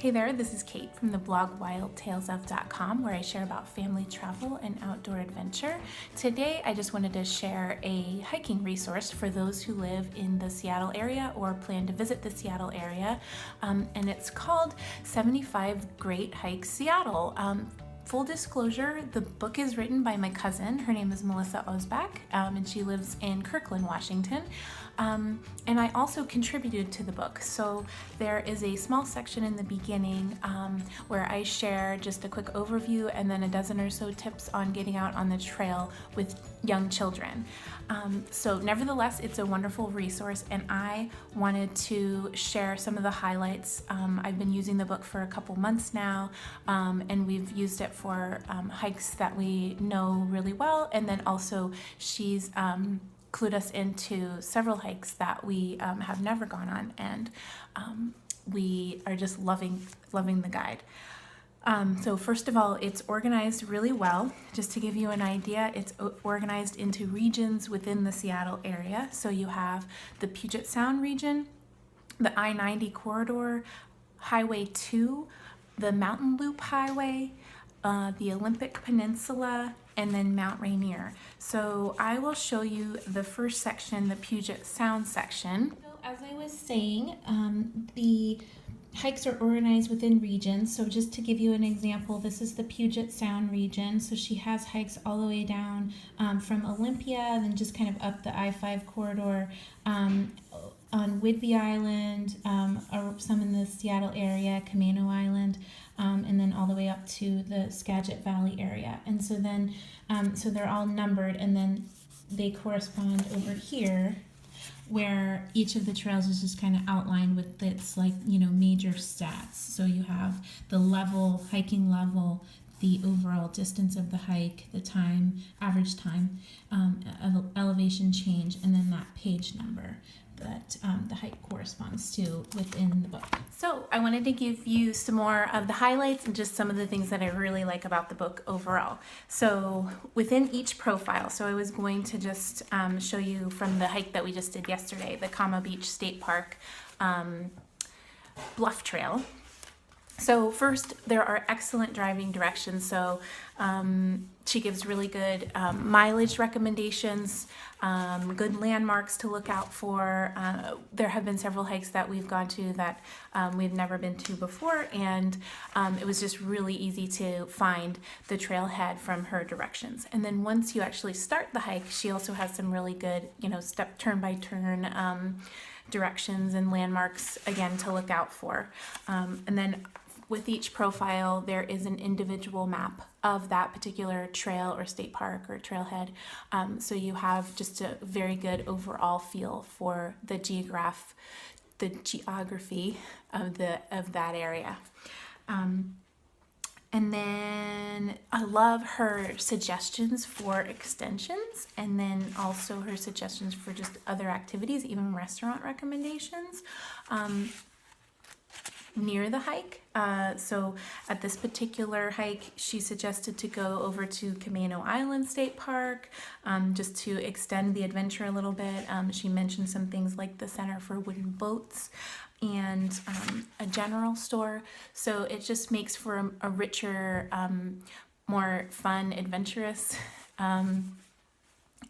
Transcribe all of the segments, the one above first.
Hey there, this is Kate from the blog wildtalesof.com, where I share about family travel and outdoor adventure. Today I just wanted to share a hiking resource for those who live in the Seattle area or plan to visit the Seattle area, and it's called 75 Great Hikes Seattle. Full disclosure, the book is written by my cousin. Her name is Melissa Ozbek, and she lives in Kirkland, Washington. And I also contributed to the book. So there is a small section in the beginning where I share just a quick overview and then a dozen or so tips on getting out on the trail with young children. So nevertheless, it's a wonderful resource, and I wanted to share some of the highlights. I've been using the book for a couple months now, and we've used it for hikes that we know really well, and then also she's clued us into several hikes that we have never gone on, and we are just loving the guide. So first of all, it's organized really well. Just to give you an idea, it's organized into regions within the Seattle area. So you have the Puget Sound region, the I-90 corridor, Highway 2, the Mountain Loop Highway, the Olympic Peninsula, and then Mount Rainier. So I will show you the first section, the Puget Sound section. So as I was saying, the hikes are organized within regions. So just to give you an example, this is the Puget Sound region. So she has hikes all the way down from Olympia, then just kind of up the I-5 corridor, on Whidbey Island, or some in the Seattle area, Camano Island, and then all the way up to the Skagit Valley area. And so then, so they're all numbered, and then they correspond over here, where each of the trails is just kind of outlined with its, like, you know, major stats. So you have the level, hiking level, the overall distance of the hike, the time, average time, elevation change, and then that page number that the hike corresponds to within the book. So I wanted to give you some more of the highlights and just some of the things that I really like about the book overall. So within each profile, so I was going to just show you from the hike that we just did yesterday, the Camano Beach State Park Bluff Trail. So first, there are excellent driving directions. So she gives really good mileage recommendations, good landmarks to look out for. There have been several hikes that we've gone to that we've never been to before, and it was just really easy to find the trailhead from her directions. And then once you actually start the hike, she also has some really good, you know, step turn by turn directions and landmarks, again, to look out for. And then with each profile, there is an individual map of that particular trail or state park or trailhead. So you have just a very good overall feel for the geography of that area. And then I love her suggestions for extensions, and then also her suggestions for just other activities, even restaurant recommendations near the hike. So at this particular hike, she suggested to go over to Camano Island State Park, just to extend the adventure a little bit. She mentioned some things like the Center for Wooden Boats and a general store. So it just makes for a richer, more fun, adventurous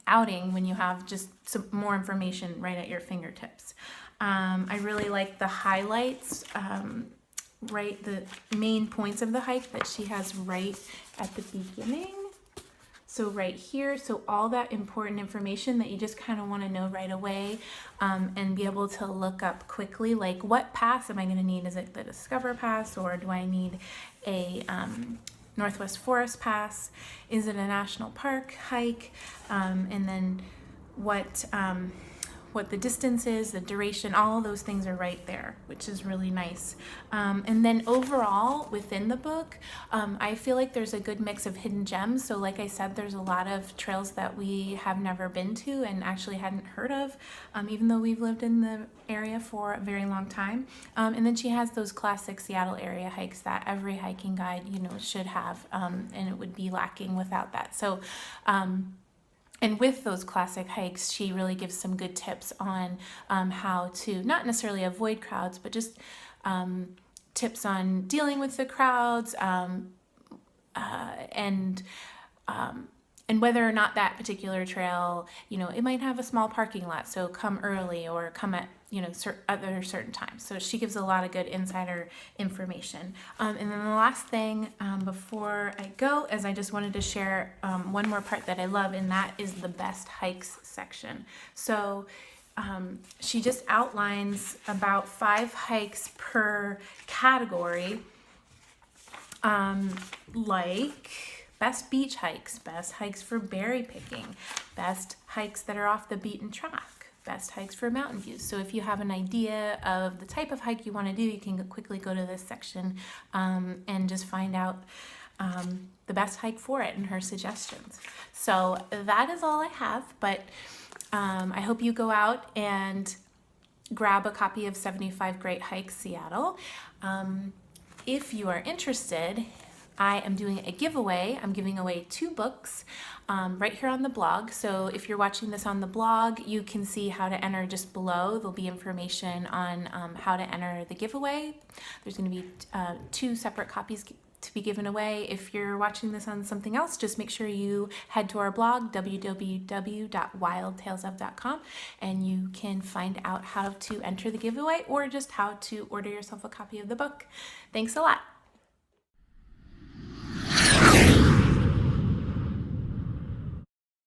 outing when you have just some more information right at your fingertips. I really like the highlights, right, the main points of the hike that she has right at the beginning. So right here, so all that important information that you just kind of want to know right away, and be able to look up quickly, like what pass am I going to need? Is it the Discover Pass, or do I need a Northwest Forest Pass? Is it a national park hike? And then what the distance is, the duration, all of those things are right there, which is really nice. And then overall within the book, I feel like there's a good mix of hidden gems. So like I said, there's a lot of trails that we have never been to and actually hadn't heard of, even though we've lived in the area for a very long time. And then she has those classic Seattle area hikes that every hiking guide, you know, should have, and it would be lacking without that. So and with those classic hikes, she really gives some good tips on how to not necessarily avoid crowds, but just tips on dealing with the crowds, and whether or not that particular trail, it might have a small parking lot, so come early or come at, other certain times. So she gives a lot of good insider information. And then the last thing before I go is I just wanted to share one more part that I love, and that is the best hikes section. So she just outlines about 5 hikes per category, like best beach hikes, best hikes for berry picking, best hikes that are off the beaten track, best hikes for mountain views. So if you have an idea of the type of hike you want to do, you can quickly go to this section and just find out the best hike for it and her suggestions. So that is all I have, but I hope you go out and grab a copy of 75 Great Hikes Seattle. If you are interested, I am doing a giveaway. I'm giving away 2 books right here on the blog. So if you're watching this on the blog, you can see how to enter just below. There'll be information on how to enter the giveaway. There's going to be 2 separate copies to be given away. If you're watching this on something else, just make sure you head to our blog, www.wildtalesof.com, and you can find out how to enter the giveaway or just how to order yourself a copy of the book. Thanks a lot.